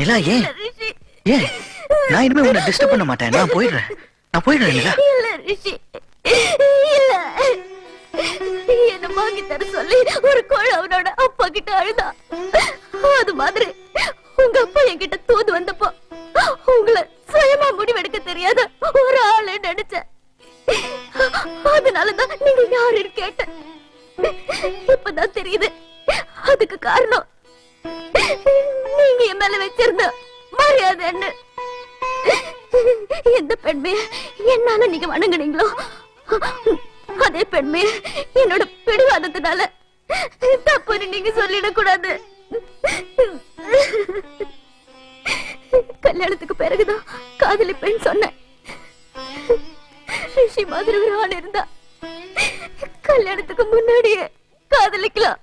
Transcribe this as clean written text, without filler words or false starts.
நிலா ஏன் ஏன் நான் இனிமே உன்னை டிஸ்டர்ப் பண்ண மாட்டேன். நான் போயிடுறேன் நிலா. இல்ல ரிஷி இல்ல, என்ன வாங்கி தர சொல்லி ஒரு கோழ அவனோட அப்பா கிட்ட அழுதா. அது மாதிரி உங்க அப்பா என்கிட்ட தூது வந்தப்போ உங்களை சுயமா முடிவெடுக்க தெரியாத ஒரு ஆளு நினைச்சேன். அதனாலதான் நீங்க யாருன்னு கேட்டேன். இப்பதான் தெரியுது அதுக்கு காரணம் நீங்க என் மேல வச்சிருந்த மரியாதை. என்ன எந்த பெண்மே என்னால நீங்க வணங்குனீங்களோ அதே பெண்மே என்னோட பிடிவாதத்தினால தப்புன்னு நீங்க சொல்லிடக்கூடாது. கல்யாணத்துக்கு பிறகுதான் காதலி பெண் சொன்னேன். ரிஷி மாதிரி ஒரு ஆள் இருந்தா கல்யாணத்துக்கு முன்னாடியே காதலிக்கலாம்.